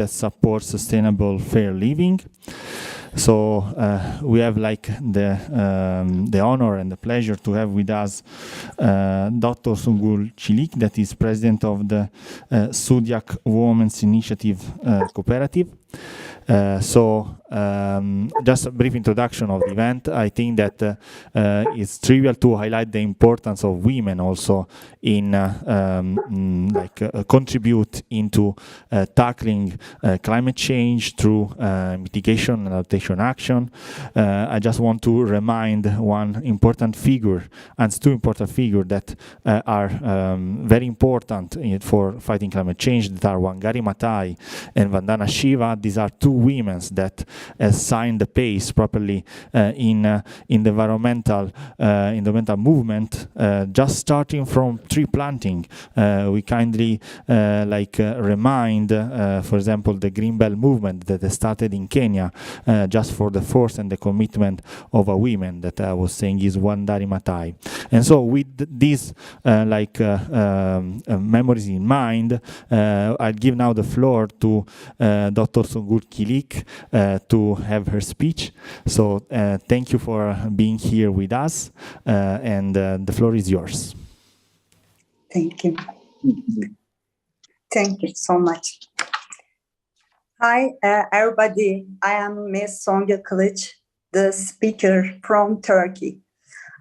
that support sustainable, fair living. So we have the honor and the pleasure to have with us Dr. Songul Kilic, that is president of the Sudyak Women's Initiative Cooperative. Just a brief introduction of the event. I think that it's trivial to highlight the importance of women also in contribute into tackling climate change through mitigation and adaptation action. I just want to remind one important figure and two important figures that are very important for fighting climate change, that are Wangari Maathai and Vandana Shiva. These are two women that signed the pace properly in the environmental movement, just starting from tree planting. We kindly remind, for example, the Green Belt movement that started in Kenya, just for the force and the commitment of a woman that I was saying is Wangari Maathai. And so with these memories in mind, I'll give now the floor to Dr. Songul Kilic to have her speech. So thank you for being here with us, and the floor is yours. Thank you. Thank you so much. Hi, everybody. I am Ms. Songul Kilic, the speaker from Turkey.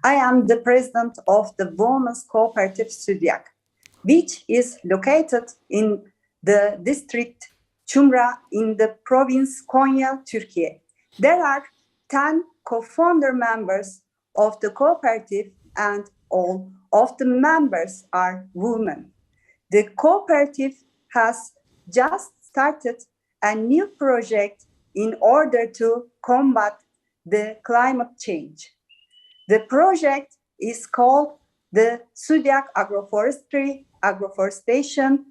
I am the president of the Women's Cooperative Sudyak, which is located in the district Çumra in the province Konya, Turkey. There are 10 co-founder members of the cooperative, and all of the members are women. The cooperative has just started a new project in order to combat the climate change. The project is called the Sudyak Agroforestation,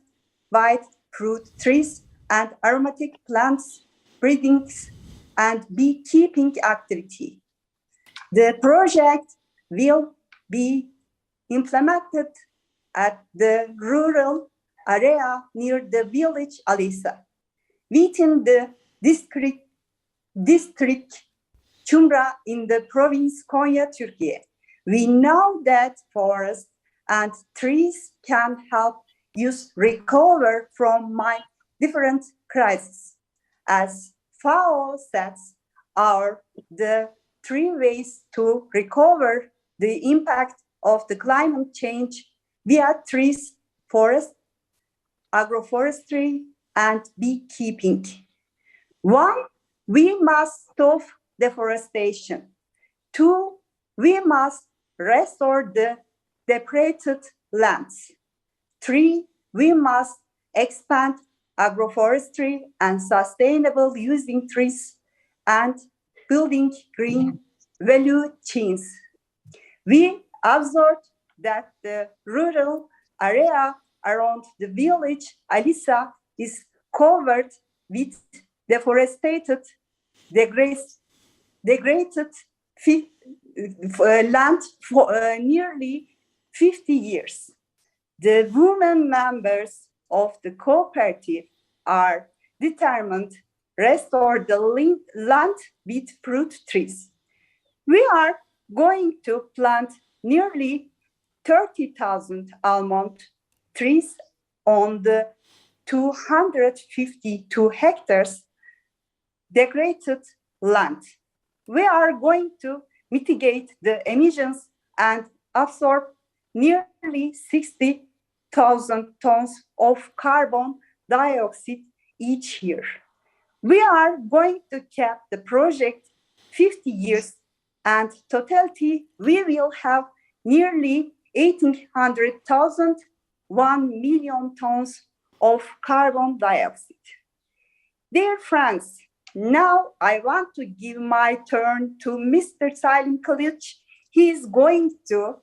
White Fruit Trees and Aromatic Plants Breeding and Beekeeping Activity. The project will be implemented at the rural area near the village Alisa, within the district Çumra in the province Konya, Turkey. We know that forests and trees can help us recover from different crises. As FAO says, the three ways to recover the impact of the climate change via trees, forest, agroforestry, and beekeeping. 1, we must stop deforestation. 2, we must restore the depleted lands. 3, we must expand agroforestry and sustainable using trees and building green value chains. We observed that the rural area around the village Alisa is covered with deforested, degraded land for nearly 50 years. The women members of the cooperative are determined to restore the land with fruit trees. We are going to plant nearly 30,000 almond trees on the 252 hectares degraded land. We are going to mitigate the emissions and absorb nearly 60,000 tons of carbon dioxide each year. We are going to cap the project 50 years, and totality we will have nearly 1,800,000, 1 million tons of carbon dioxide. Dear friends, now I want to give my turn to Mr. Songul Kilic. He is going to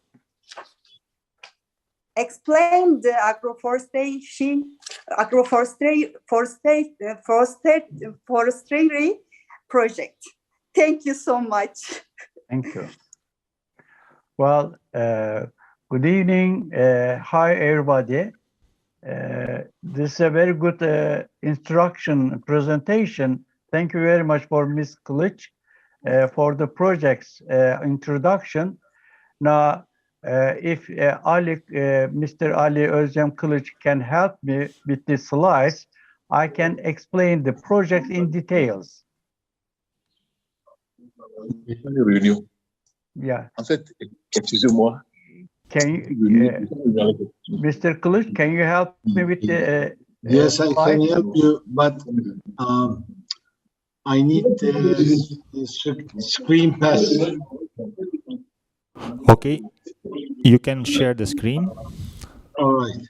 explain the agroforestry project. Thank you so much. Thank you. Well, good evening. Hi, everybody. This is a very good instruction presentation. Thank you very much for Ms. Kilic for the project's introduction. Now, if Mr. Ali Özlem Kılıç can help me with the slides, I can explain the project in details. Yeah. En fait, excusez-moi. Can you, Mr. Kılıç, can you help me with the yes, I can help you, but I need the screen pass. Okay, you can share the screen. All right.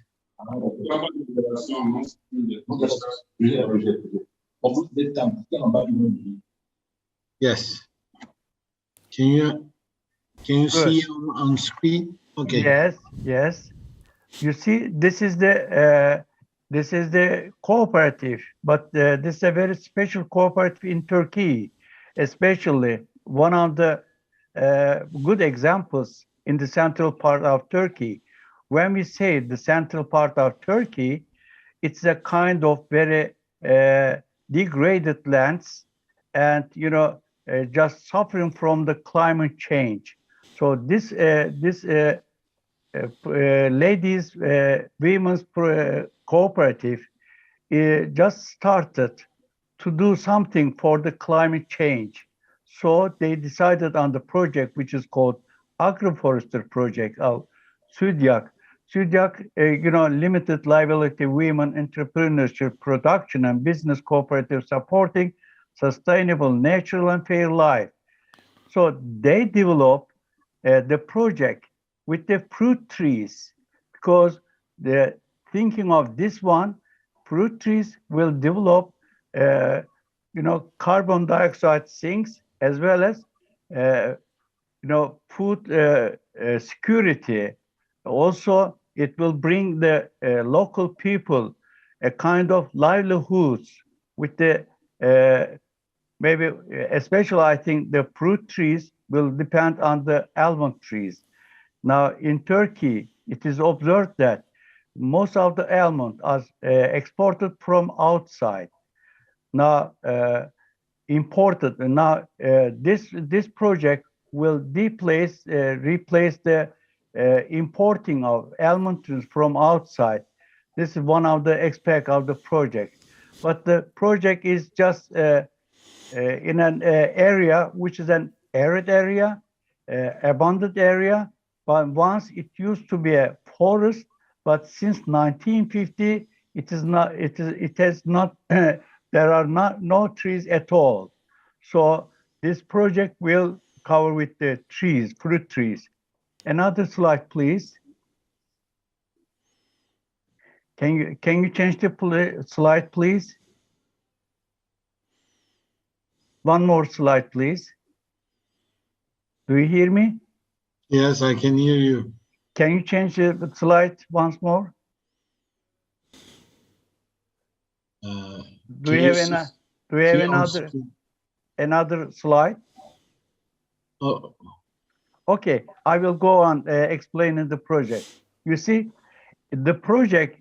Yes. Can you see on screen? Okay. Yes, yes. You see, this is the cooperative, but this is a very special cooperative in Turkey, especially one of the good examples in the central part of Turkey. When we say the central part of Turkey, it's a kind of very degraded lands, and just suffering from the climate change. So this ladies, women's cooperative just started to do something for the climate change. So they decided on the project, which is called agroforester project of Sudyak. Sudyak, limited liability women entrepreneurship production and business cooperative supporting sustainable, natural and fair life. So they developed the project with the fruit trees, because the thinking of this one, fruit trees will develop, carbon dioxide sinks, as well as, food security. Also, it will bring the local people a kind of livelihoods with the, maybe, especially I think the fruit trees will depend on the almond trees. Now, in Turkey, it is observed that most of the almond are exported from outside. Now, imported. Now, this project will replace the importing of almond trees from outside. This is one of the aspects of the project. But the project is just in an area which is an arid area, abundant area. But once it used to be a forest, but since 1950, it is not. It has not. There are no trees at all. So this project will cover with the trees, fruit trees. Another slide, please. Can you change the slide, please? One more slide, please. Do you hear me? Yes, I can hear you. Can you change the slide once more? Do we have another slide? Oh. Okay, I will go on explaining the project. You see, the project,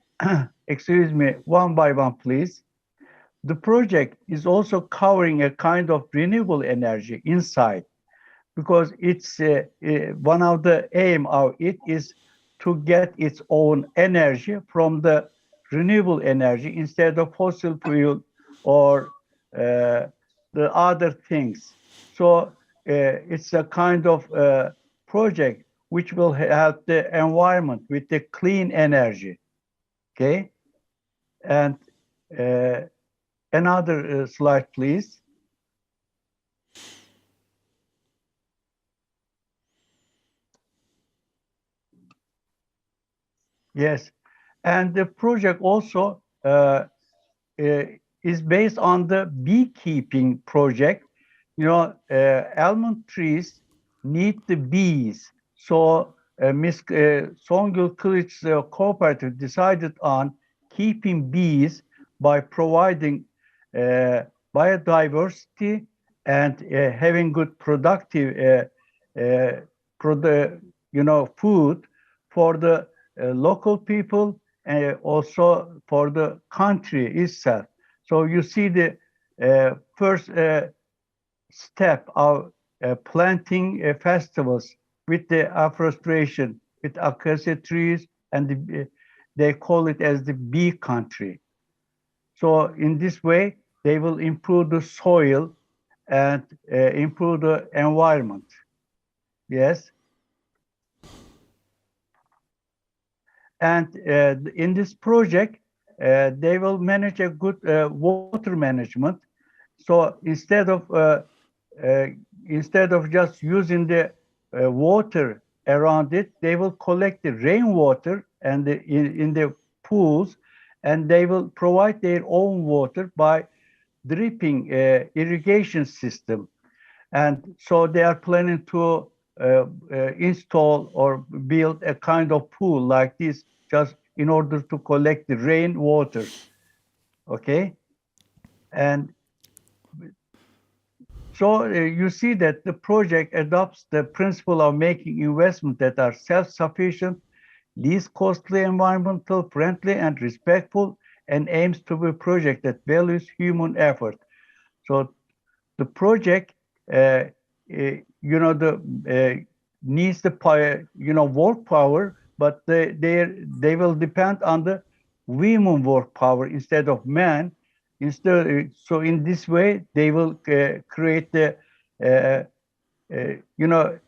excuse me, one by one, please. The project is also covering a kind of renewable energy inside, because it's one of the aim of it is to get its own energy from the renewable energy instead of fossil fuel or the other things. So it's a kind of project which will help the environment with the clean energy. Okay, and another slide, please. Yes, and the project also is based on the beekeeping project. Almond trees need the bees. So Ms. Songul Kilic's cooperative decided on keeping bees by providing biodiversity and having good productive food for the local people also for the country itself. So you see the first step of planting festivals with the afforestation, with acacia trees, and they call it as the bee country. So in this way, they will improve the soil and improve the environment. Yes. And in this project, they will manage a good water management. So instead of just using the water around it, they will collect the rainwater and in the pools, and they will provide their own water by dripping irrigation system. And so they are planning to install or build a kind of pool like this, just in order to collect the rainwater. Okay, and so you see that the project adopts the principle of making investments that are self-sufficient, least costly, environmental friendly, and respectful, and aims to be a project that values human effort. So the project, needs the work power, but they will depend on the women work power instead of men. So in this way, they will create the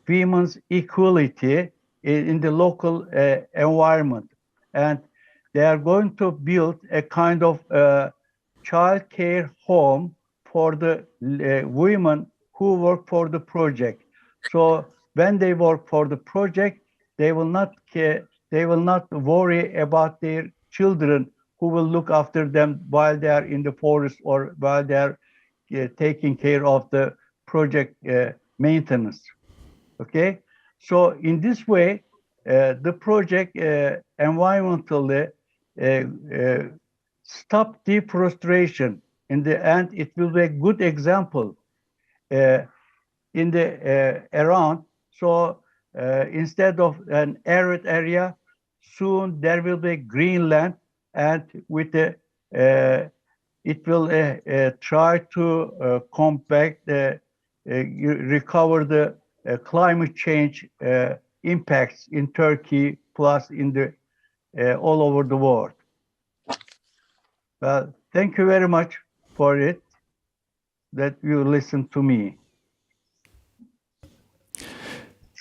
women's equality in the local environment, and they are going to build a kind of child care home for the women who work for the project. So when they work for the project, they will not worry about their children who will look after them while they are in the forest or while they are taking care of the project maintenance. Okay, so in this way, the project environmentally stop deforestation. In the end, it will be a good example in the around. So instead of an arid area, soon there will be green land, and with the it will try to combat recover the climate change impacts in Turkey plus in the all over the world. Well, thank you very much for it, that you listened to me.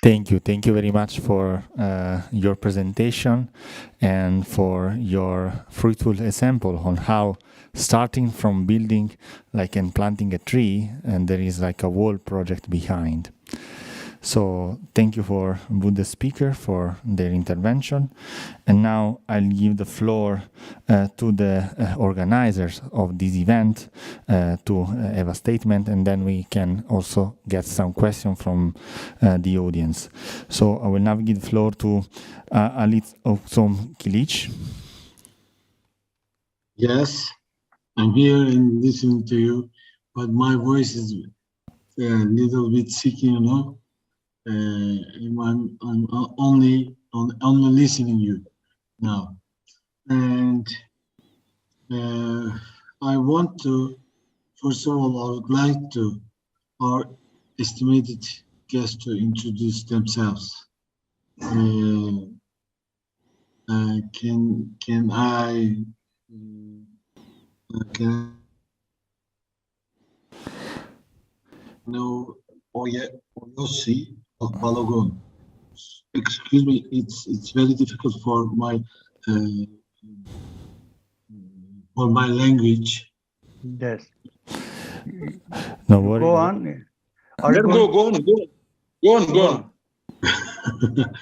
Thank you very much for your presentation and for your fruitful example on how starting from building and planting a tree, and there is like a whole project behind. So thank you for both the speaker for their intervention. And now I'll give the floor to the organizers of this event to have a statement, and then we can also get some questions from the audience. So I will now give the floor to Songul Kilic. Yes, I'm here and listening to you, but my voice is a little bit sick, I'm only listening you now, and I want to, first of all, I would like to our estimated guests to introduce themselves. Can I know Oyosi Balogun? Excuse me, it's very difficult for my language. Yes. No worry. Go on. Go on.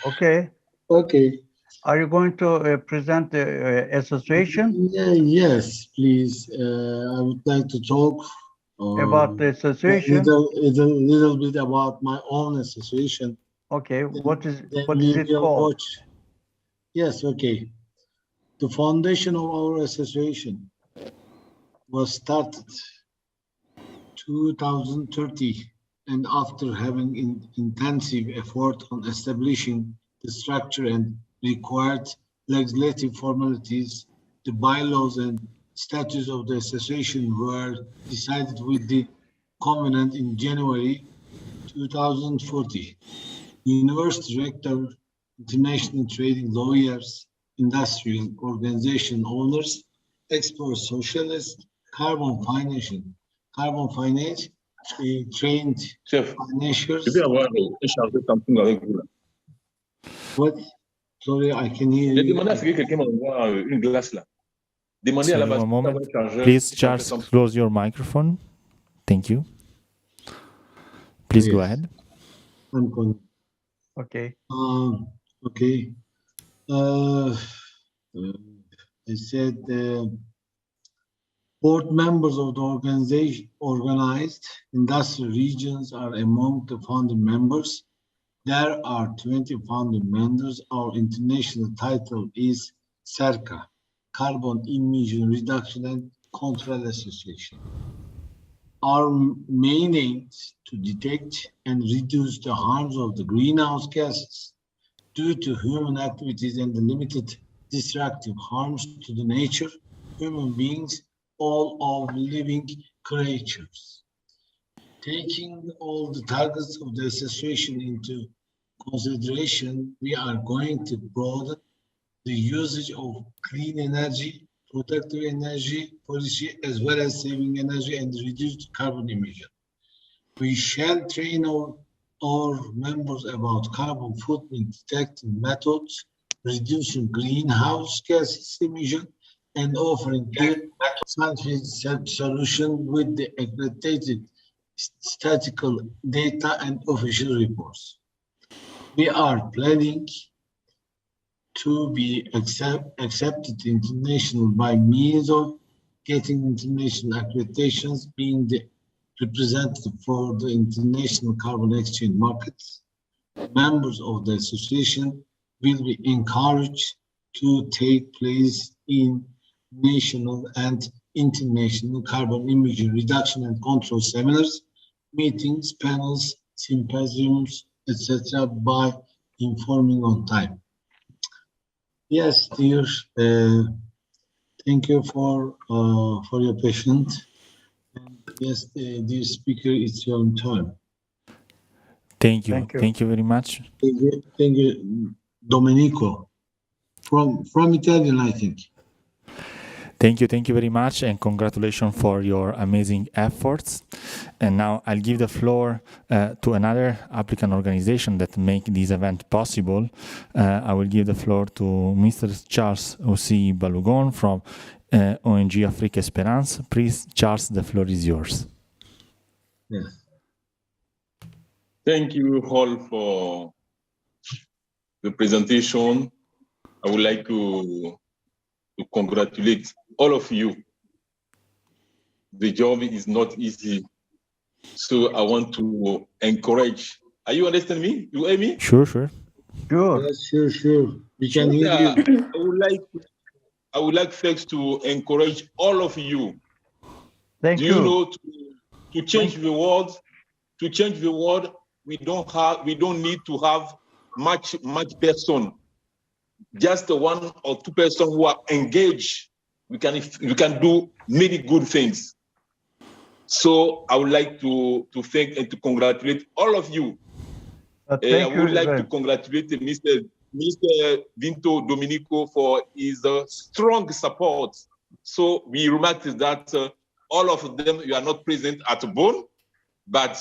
Okay. Okay. Are you going to present the association? Yes, please. I would like to talk About the association? a little bit about my own association. Okay. What is Then it called? Yes, okay. The foundation of our association was started 2030, and after having intensive effort on establishing the structure and required legislative formalities, the bylaws and statutes of the association were decided with the covenant in January 2040. University rector, international trading lawyers, industrial organization owners, experts, socialists, carbon finance, trained Chef, financiers. je vais avoir échangé Samsung avec vous. Là. What? Sorry, I can hear J'ai you. demandé à ce que quelqu'un m'envoie une glace là. Demandez à la So, base a moment. d'avoir échangé. Please, Charles, close your microphone. Thank you. Please go Yes. ahead. I'm going. Okay. Okay. I said board members of the organization organized industrial regions are among the founding members. There are 20 founding members. Our international title is CERCA, Carbon Emission Reduction and Control Association. Our main aim is to detect and reduce the harms of the greenhouse gases due to human activities and the limited destructive harms to the nature, human beings, all of living creatures. Taking all the targets of the association into consideration, we are going to broaden the usage of clean energy, productive energy policy, as well as saving energy and reduced carbon emission. We shall train our members about carbon footprint detecting methods, reducing greenhouse gas emission, and offering the scientific solution with the accredited statistical data and official reports. We are planning to be accepted international by means of getting international accreditations, being the representative for the international carbon exchange markets. Members of the association will be encouraged to take place in national and international carbon emission reduction and control seminars, meetings, panels, symposiums, etc. by informing on time. Yes, dear, thank you for your patience. And yes, dear speaker, it's your turn. Thank you. Thank you. Thank you very much. Thank you, Domenico, from Italian, I think. Thank you very much, and congratulations for your amazing efforts. And now I'll give the floor to another applicant organization that make this event possible. I will give the floor to Mr. Charles Ossi Balogun from ONG AFRIQUE ESPERANCE. Please, Charles, the floor is yours. Yes. Thank you all for the presentation. I would like to congratulate all of you. The job is not easy. So I want to encourage. Are you understand me? You hear me? Sure. Sure. Yes, sure. We can hear you. I would like first to encourage all of you. Thank Do you. you know to change the world? To change the world, we don't need to have much person. Just one or two persons who are engaged, we can do many good things. So I would like to thank and to congratulate all of you. I would like to congratulate Mr. Vinto Domenico for his strong support. So we remarked that all of them, you are not present at Bonn, but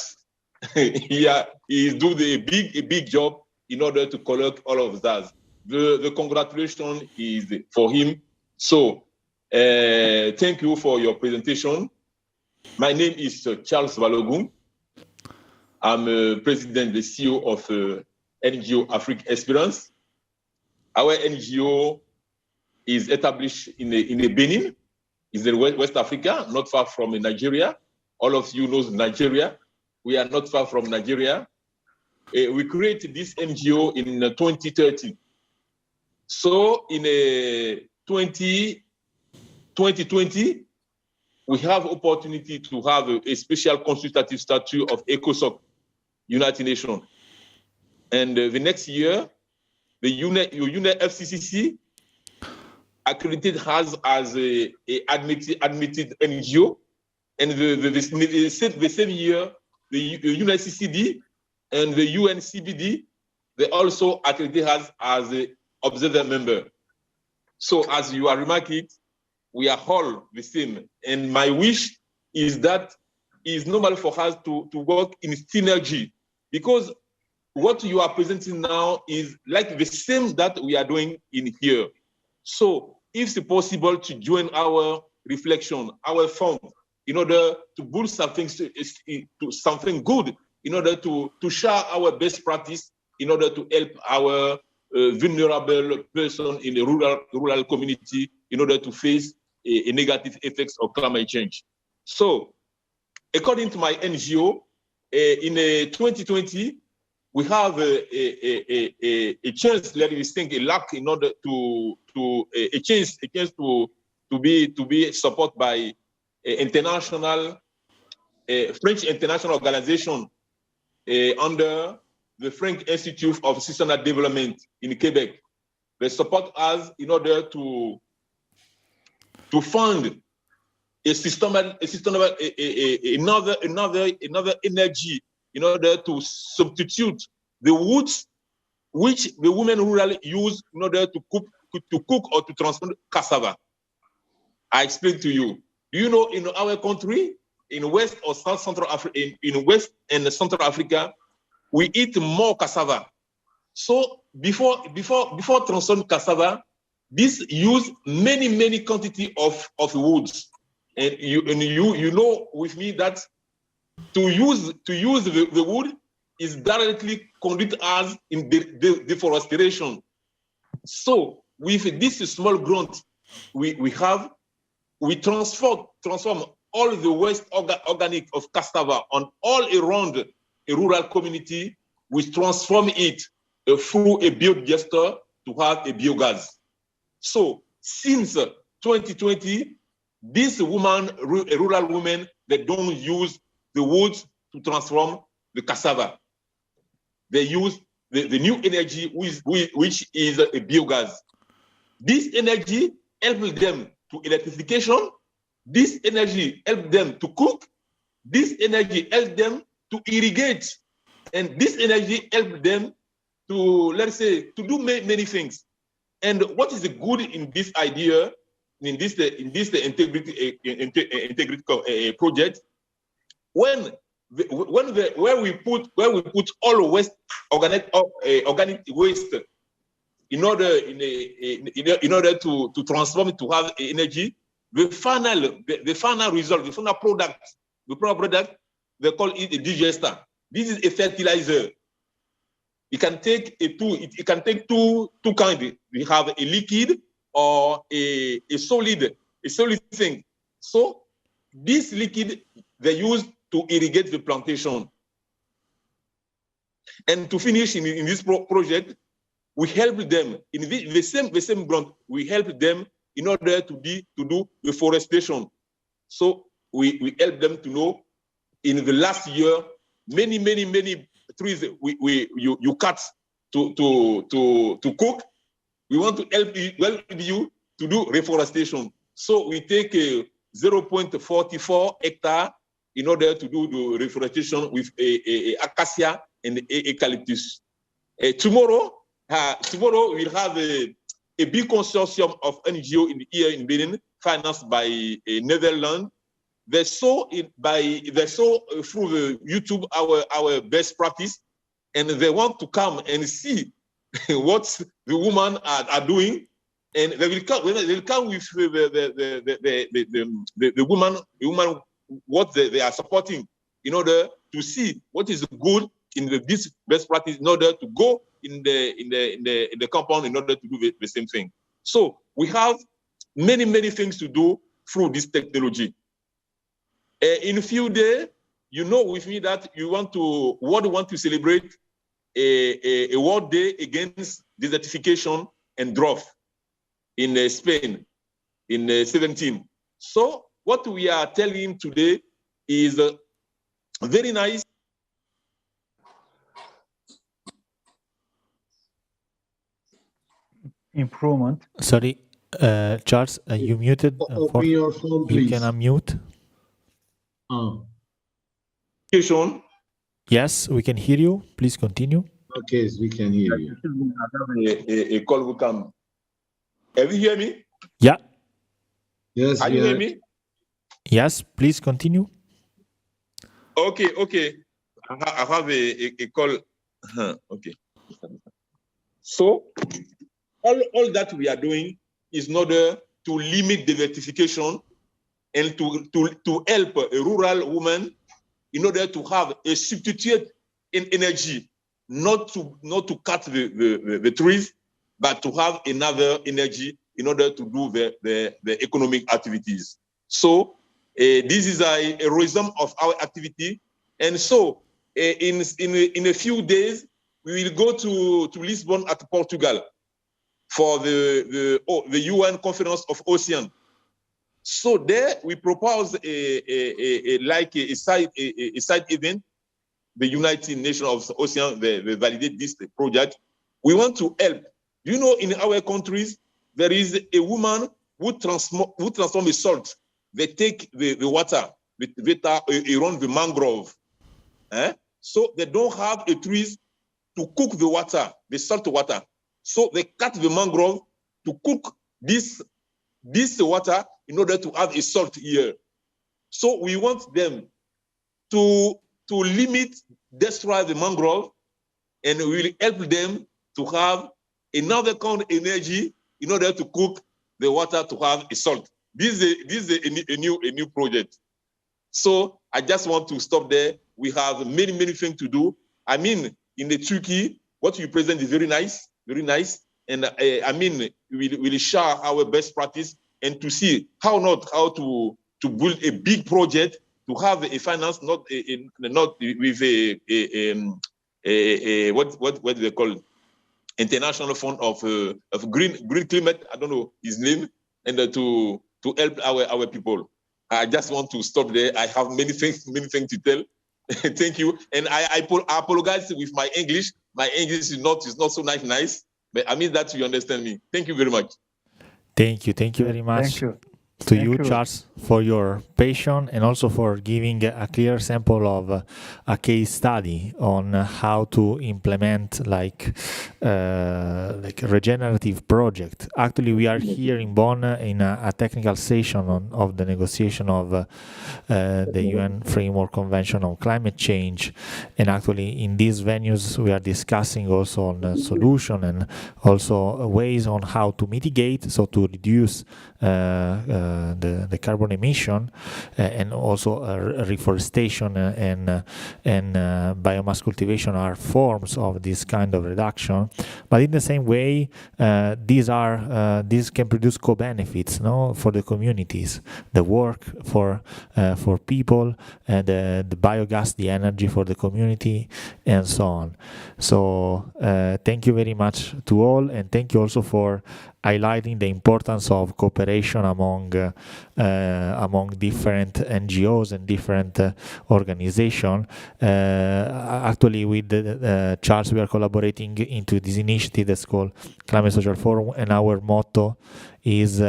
he is doing a big job in order to collect all of that. The congratulations is for him. So thank you for your presentation. My name is Charles Balogun. I'm president, the CEO of NGO AFRIQUE ESPERANCE. Our NGO is established in Benin, is in West Africa, not far from Nigeria. All of you know Nigeria. We are not far from Nigeria. We created this NGO in 2013. So in 2020, we have opportunity to have a special consultative statute of ECOSOC, United Nations. And the next year, the UNEP FCCC accredited as a admitted NGO, and the same year, the UNCCD and the UNCBD, they also accredited us as an observer member. So as you are remarking, we are all the same. And my wish is that it's normal for us to work in synergy, because what you are presenting now is like the same that we are doing in here. So if it's possible to join our reflection, our fund, in order to build something to something good, in order to share our best practice, in order to help our vulnerable person in the rural community, in order to face a negative effects of climate change. So, according to my NGO, in 2020, we have a chance, let me think, a luck in order a chance to be supported by international French international organization under the French Institute of Sustainable Development in Quebec. They support us in order to fund another energy in order to substitute the woods which the women rurally use in order to cook or to transform cassava. I explain to you. Do you know in our country, in West or South Central Africa, in West and Central Africa, we eat more cassava. So before transforming cassava, this use many quantity of woods. And you know with me that to use the wood is directly conduct us in deforestation. So with this small grant we have, we transform all the waste organic of cassava on all around a rural community. We transform it through a biodigester to have a biogas. So since 2020, these women, rural women, they don't use the woods to transform the cassava. They use the new energy, which is a biogas. This energy helps them to electrification. This energy helps them to cook. This energy helps them to irrigate. And this energy helps them to, let's say, to do many things. And what is the good in this idea, in this integrity project, where we put all waste, organic waste in order to transform it to have energy, the final result, the final product, they call it a digester. This is a fertilizer. It can take two kinds. We have a liquid or a solid thing. So this liquid they use to irrigate the plantation. And to finish in this project, we help them in the same grant. We help them in order to do afforestation. So we help them to know in the last year many trees you cut to cook. We want to help you to do reforestation. So we take 0.44 hectare in order to do the reforestation with a acacia and eucalyptus. Tomorrow we'll have a big consortium of NGO here in Benin, financed by Netherlands. They saw through the YouTube our best practice, and they want to come and see what the women are doing, and they will come with the woman what they are supporting in order to see what is good in this best practice in order to go in the compound in order to do the same thing. So we have many things to do through this technology. In a few days, you know with me that world want to celebrate a World Day against desertification and drought in Spain in 17. So what we are telling today is very nice. Improvement. Sorry, Charles, you muted. Open your phone, You please. can unmute. Oh, Yes, we can hear you. Please continue. okay, we can hear you. A call will come. Have you hear me? Yeah. Yes, Are you hear me? Yes, please continue. Okay. I have a call. Okay. So all that we are doing is in order to limit desertification and to help a rural woman in order to have a substitute in energy, not to cut the trees, but to have another energy in order to do the economic activities. So this is a rhythm of our activity. And so in a few days, we will go to Lisbon at Portugal for the UN Conference of Ocean. So there we propose a side event. The United Nations of the Ocean, they validate this project. We want to help. You know, in our countries, there is a woman who transform the salt. They take the water around the mangrove. So they don't have a trees to cook the water, the salt water. So they cut the mangrove to cook this water in order to have a salt here. So we want them to limit, destroy the mangrove, and we will help them to have another kind of energy in order to cook the water to have a salt. This is a new project. So I just want to stop there. We have many things to do. I mean, in the Turkey, what you present is very nice. And I mean, we'll share our best practice and to see how to build a big project, to have a finance, not with what do they call it? International Fund of green climate. I don't know his name, and to help our people. I just want to stop there. I have many things to tell. Thank you, and I apologize with my English. My English is not so nice, but I mean that you understand me. Thank you very much. Thank you very much. Thank you. To you, Charles, for your patience and also for giving a clear sample of a case study on how to implement like regenerative project. Actually, we are here in Bonn in a technical session of the negotiation of the UN Framework Convention on Climate Change, and actually in these venues we are discussing also on the solution and also ways on how to mitigate, so to reduce the carbon emission, and also reforestation and biomass cultivation are forms of this kind of reduction. But in the same way, these can produce co-benefits, no, for the communities, the work for people, and the biogas, the energy for the community, and so on. So thank you very much to all, and thank you also for highlighting the importance of cooperation among different NGOs and different organizations. Actually, with Charles, we are collaborating into this initiative that's called Climate Social Forum, and our motto is we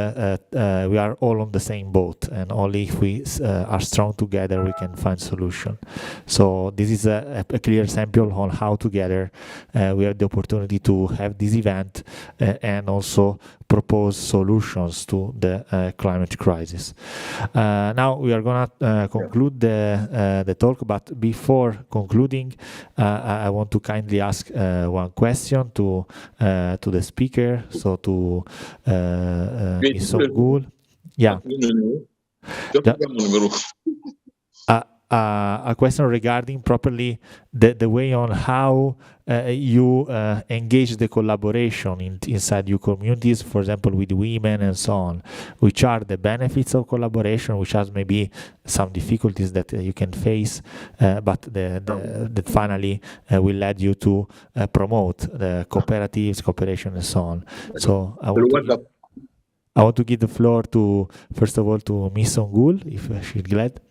are all on the same boat, and only if we are strong together we can find solution. So this is a clear sample on how together we have the opportunity to have this event and also propose solutions to the climate crisis. Now we are gonna conclude the talk, but before concluding, I want to kindly ask one question to the speaker, so to Ms. Songul. Yeah. A question regarding properly the way on how you engage the collaboration inside your communities, for example, with women and so on. Which are the benefits of collaboration, which has maybe some difficulties that you can face, but that finally will lead you to promote the cooperatives, cooperation, and so on. So I want to give the floor to, first of all, to Ms. Songul, if she's glad.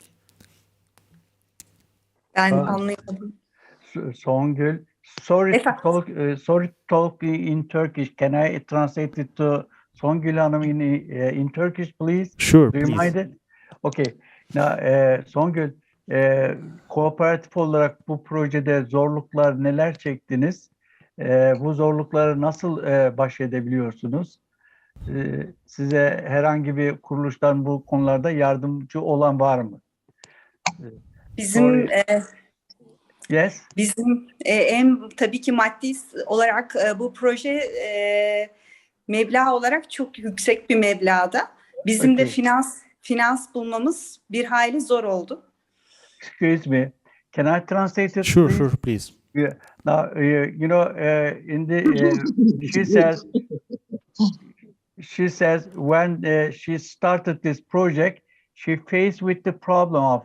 Songul, sorry to talk in Turkish. Can I translate it to Songül Hanım in Turkish, please. Sure, Do you please. mind it? Okay. Now, Songül, kooperatif olarak bu projede zorluklar neler çektiniz? Bu zorlukları nasıl baş edebiliyorsunuz? Size herhangi bir kuruluştan bu konularda yardımcı olan var mı? Bizim Yes. bizim tabii ki maddi olarak bu proje meblağ olarak çok yüksek bir meblağda. Bizim de finans bulmamız bir hayli zor oldu. Excuse me. Can I translate it, Sure, please? sure, please. Yeah. Now, you know, in the she says when she started this project, she faced with the problem of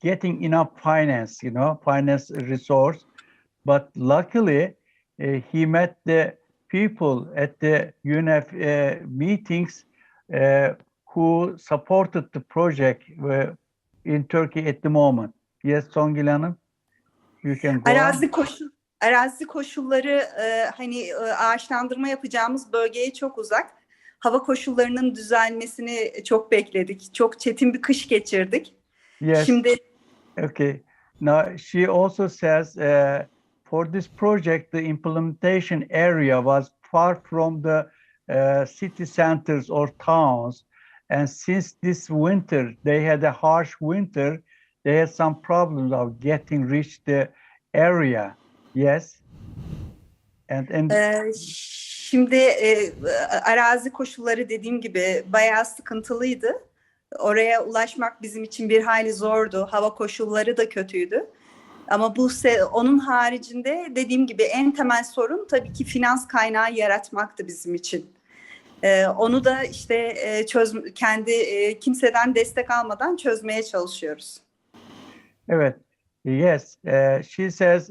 getting enough finance, you know, finance resource. But luckily, he met the people at the UNEF meetings who supported the project in Turkey at the moment. Yes, Songül Hanım, you can go on. Arazi koşulları hani ağaçlandırma yapacağımız bölgeye çok uzak. Hava koşullarının düzelmesini çok bekledik. Çok çetin bir kış geçirdik. Yes. Şimdi okay. Now she also says for this project the implementation area was far from the city centers or towns, and since this winter they had a harsh winter, they had some problems of getting reach the area. Yes. And şimdi arazi koşulları dediğim gibi bayağı sıkıntılıydı. Oraya ulaşmak bizim için bir hayli zordu. Hava koşulları da kötüydü. Ama onun haricinde dediğim gibi en temel sorun tabii ki finans kaynağı yaratmaktı bizim için. Onu da işte kimseden destek almadan çözmeye çalışıyoruz. Evet. Yes. She says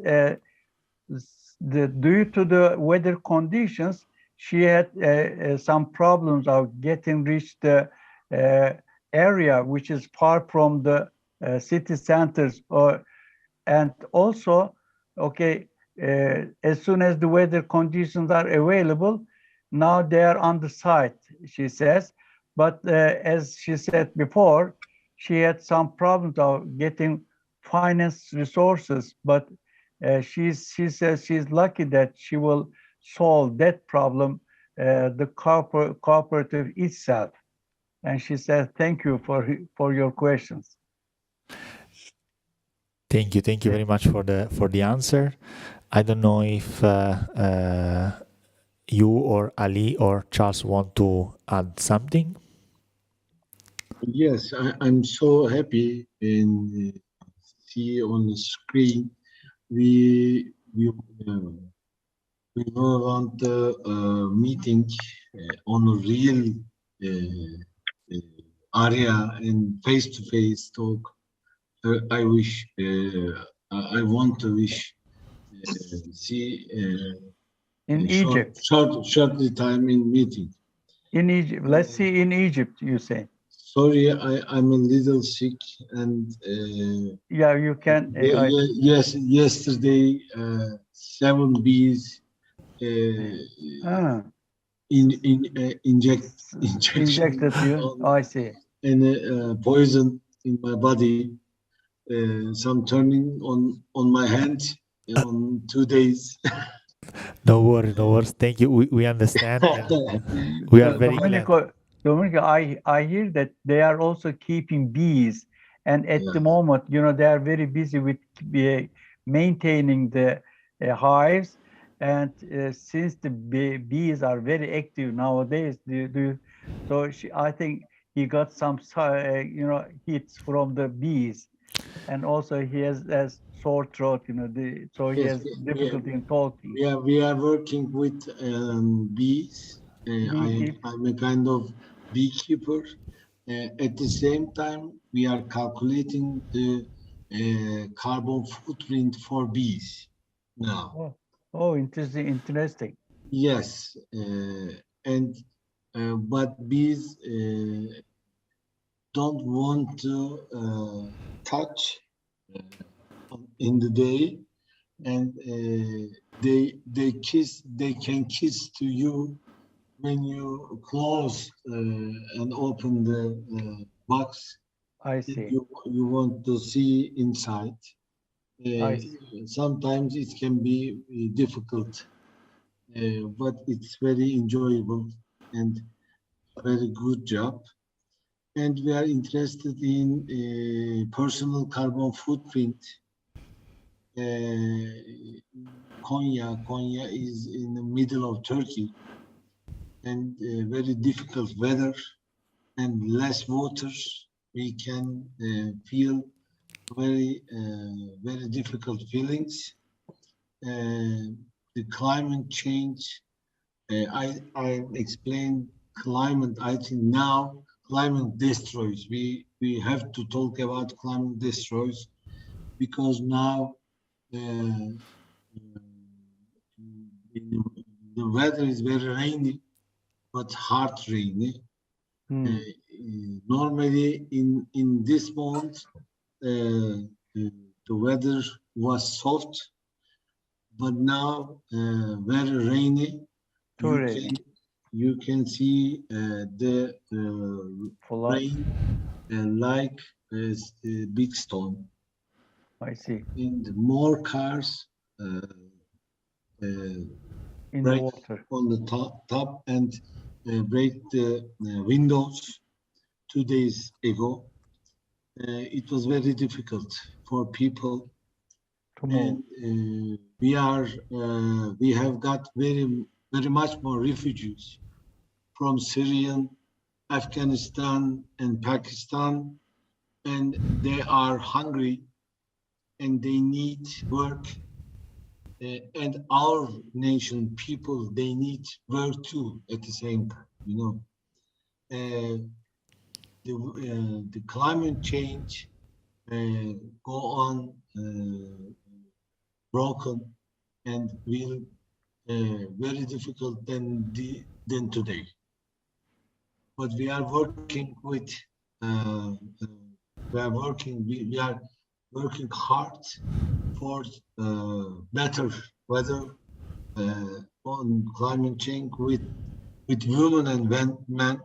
due to the weather conditions, she had some problems of getting reach the area which is far from the city centers, and also, okay, as soon as the weather conditions are available, now they are on the site, she says. But as she said before, she had some problems of getting finance resources, but she says she's lucky that she will solve that problem, the cooperative itself. And she says, thank you for your questions. Thank you very much for the answer. I don't know if you or Ali or Charles want to add something. Yes, I'm so happy in see on the screen. We want the meeting on a real area and face-to-face talk. I want to wish see in Egypt. Short time in meeting. In Egypt, let's see in Egypt, you say. Sorry, I'm a little sick and yeah, you can. Yes, yesterday 7 bees injected you. I see. And poison in my body. Some turning on my hand on 2 days. No worries. Thank you. We understand. We are very glad. Domenico, I hear that they are also keeping bees, and at the moment, you know, they are very busy with maintaining the hives. And since the bees are very active nowadays, I think he got some, you know, hits from the bees, and also he has sore throat, you know, so he has difficulty in talking. Yeah, we are working with bees. I'm a kind of beekeeper. At the same time, we are calculating the carbon footprint for bees now. Oh, interesting. Yes, but bees don't want to touch in the day, and they can kiss to you when you close and open the box, I see. you want to see inside. I see. Sometimes it can be difficult, but it's very enjoyable and very good job. And we are interested in personal carbon footprint. Konya is in the middle of Turkey, and very difficult weather and less water. We can feel very difficult feelings. The climate change. I explained climate. I think now climate destroys. We have to talk about climate destroys because now the weather is very rainy, but hard rainy. Normally in this month the weather was soft, but now very rainy. You can see the rain like a big stone. I see. And more cars In break the water. on the top and break the windows 2 days ago. It was very difficult for people. And we have got very much more refugees from Syria, Afghanistan, and Pakistan, and they are hungry and they need work. And our nation people, they need work too at the same time, you know. The climate change go on broken and will very difficult than today. But we are working with we are working hard for better weather on climate change with women and men.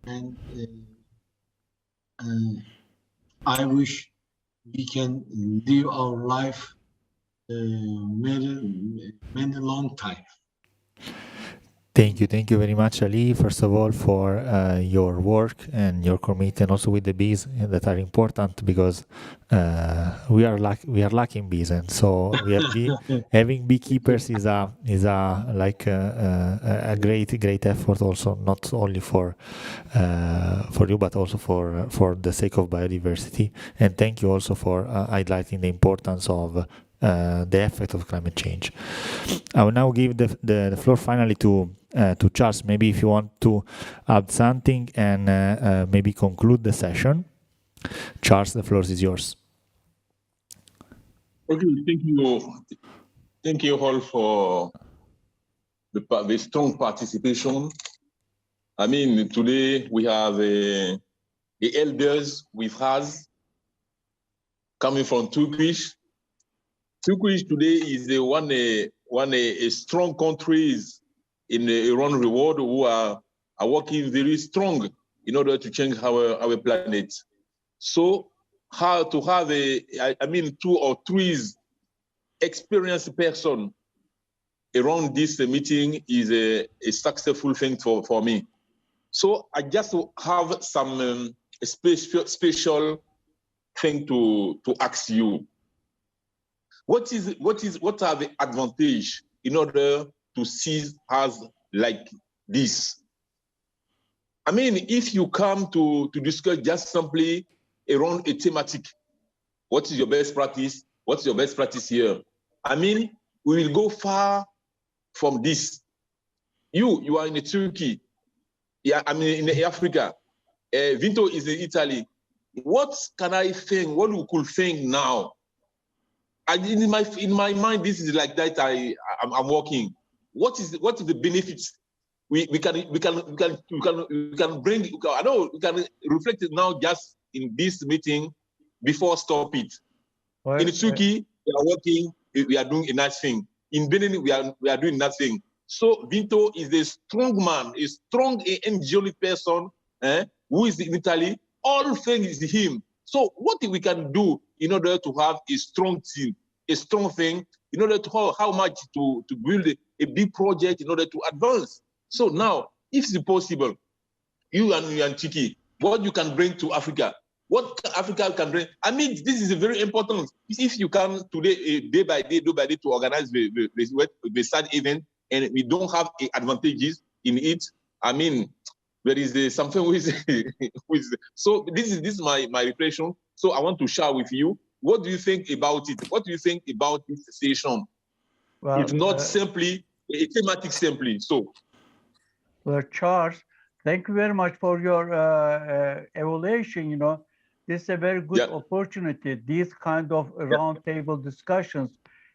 And I wish we can live our life many long time. Thank you very much, Ali, first of all, for your work and your commitment also with the bees that are important because we are lacking bees, and so we have having beekeepers is a great effort also, not only for you but also for the sake of biodiversity. And thank you also for highlighting the importance of the effect of climate change. I will now give the floor finally to Charles. Maybe if you want to add something and maybe conclude the session. Charles, the floor is yours. Okay, thank you all for the strong participation. I mean, today we have the elders with us coming from Turkish. Turkish today is one strong countries around the world who are working very strong in order to change our planet. So how to have 2 or 3 experienced person around this meeting is a successful thing for me. So I just have some special thing to ask you. What are the advantages in order to see us like this? I mean, if you come to discuss just simply around a thematic, what is your best practice? What's your best practice here? I mean, we will go far from this. You are in Turkey. Yeah, I mean, in Africa. Vinto is in Italy. What can I think? What we could think now? In my mind, this is like that. I'm working. What is the benefits we can bring? I know we can reflect it now just in this meeting before stop it. In Turkey, we are working. We are doing a nice thing. In Benin, we are doing nothing. So Vinto is a strong man, a strong angelic person who is in Italy. All things is him. So what we can do in order to have a strong team, a strong thing, in order to how much to build a big project in order to advance. So now, if it's possible, you and Chiki, what you can bring to Africa, what Africa can bring. I mean, this is very important. If you come today, day by day to organize the sad event, and we don't have advantages in it, I mean, there is something with so this is my reflection. So I want to share with you. What do you think about it? What do you think about this session? Well, if not simply a thematic simply. So well, Charles, thank you very much for your evaluation. You know, this is a very good opportunity. These kind of roundtable discussions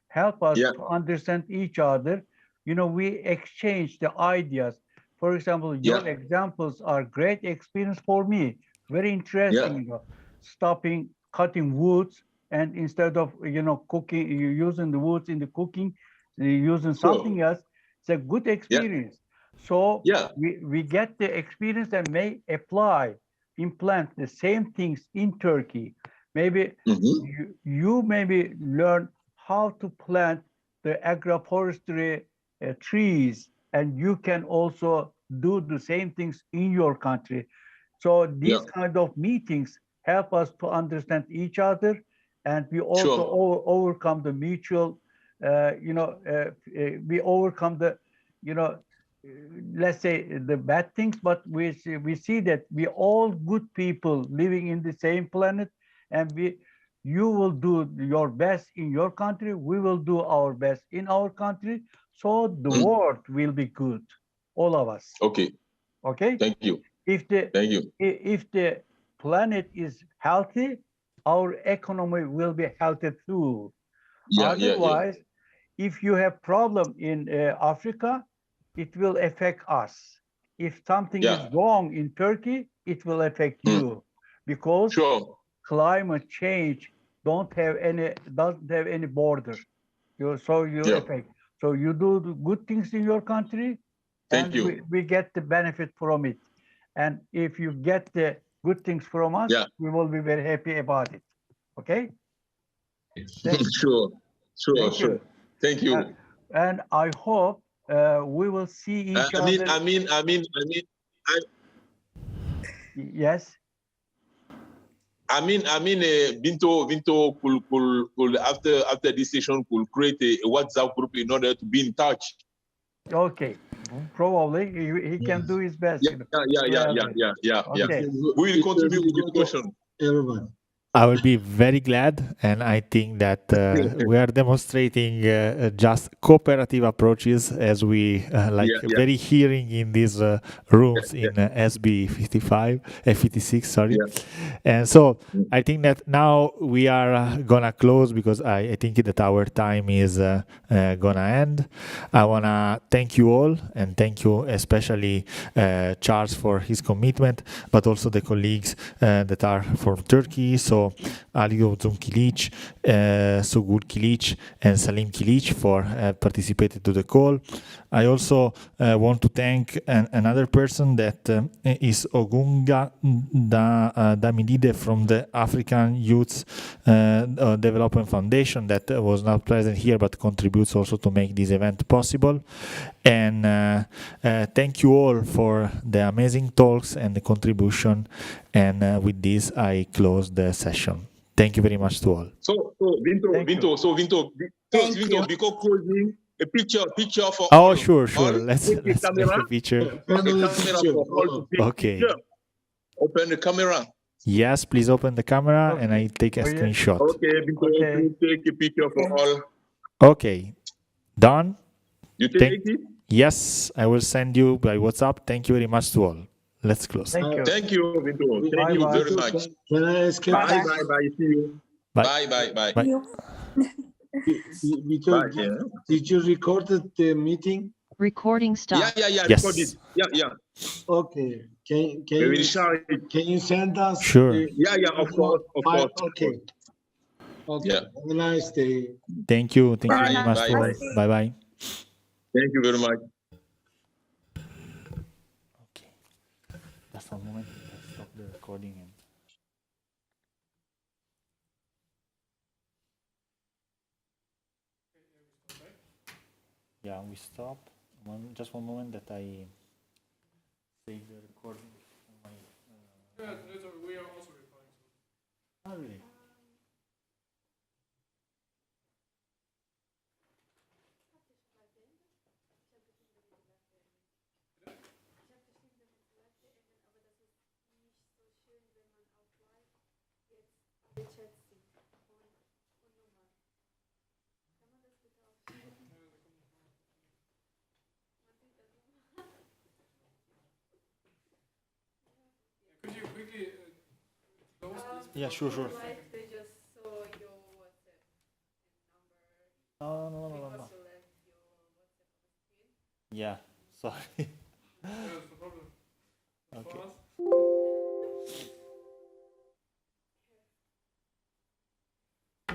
help us to understand each other. You know, we exchange the ideas. For example, your examples are great experience for me. Very interesting, you know, stopping cutting woods, and instead of, you know, cooking, you using the woods in the cooking, using something else. It's a good experience. So we get the experience and may apply, implant the same things in Turkey. Maybe you maybe learn how to plant the agroforestry trees, and you can also do the same things in your country. So these kind of meetings help us to understand each other, and we also overcome the mutual, we overcome the, let's say the bad things, but we see that we all good people living in the same planet, and you will do your best in your country, we will do our best in our country, so the world will be good, all of us. Okay. Thank you. If the planet is healthy, our economy will be healthy too. Otherwise, if you have problem in Africa, it will affect us. If something is wrong in Turkey, it will affect you, because climate change doesn't have any border. Affect. So you do the good things in your country, and we get the benefit from it. And if you get the good things from us, we will be very happy about it. Okay? Sure. Thank you. And I hope we will see each other. Yes. Binto could after this session could create a WhatsApp group in order to be in touch. Okay, probably he can do his best. Okay. We will contribute with the question. Everyone. I will be very glad, and I think that we are demonstrating just cooperative approaches, as we very hearing in these rooms in SB 56, sorry. And so I think that now we are gonna close, because I think that our time is gonna end. I wanna thank you all, and thank you especially Charles for his commitment, but also the colleagues that are from Turkey. So Ali Kilic, Songul Kilic, and Salim Kilic for participating to the call. I also want to thank another person that is Ogunga Damidide from the African Youth Development Foundation, that was not present here but contributes also to make this event possible. And thank you all for the amazing talks and the contribution. And with this, I close the session. Thank you very much to all. So Vinto, because closing, a picture for all. all. Sure. Let's make a picture. Okay. Open the camera. Yes, please open the camera, and I take a screenshot. Okay, Vinto, take a picture for all. Okay. Done? You take it? Yes, I will send you by WhatsApp. Thank you very much to all. Let's close. Thank you, Vinto. Thank you very much. Can I escape? Bye. See you. Bye. Because did you record the meeting? Recording stop. Yeah. Yes. Recorded. Yeah. Okay. Can you send us? Sure. Of course. Okay. Yeah. Have a nice day. Thank you very much. Bye. Bye. Thank you very much. Just one moment, I stop the recording and. Yeah, we stop. Just one moment that I save the recording on my. We are also replying to. Oh, really? Could you quickly close this? Yeah, sure. Like to just show your WhatsApp number No. because you left your WhatsApp on the screen. Yeah, sorry. That's the problem. Okay. For us,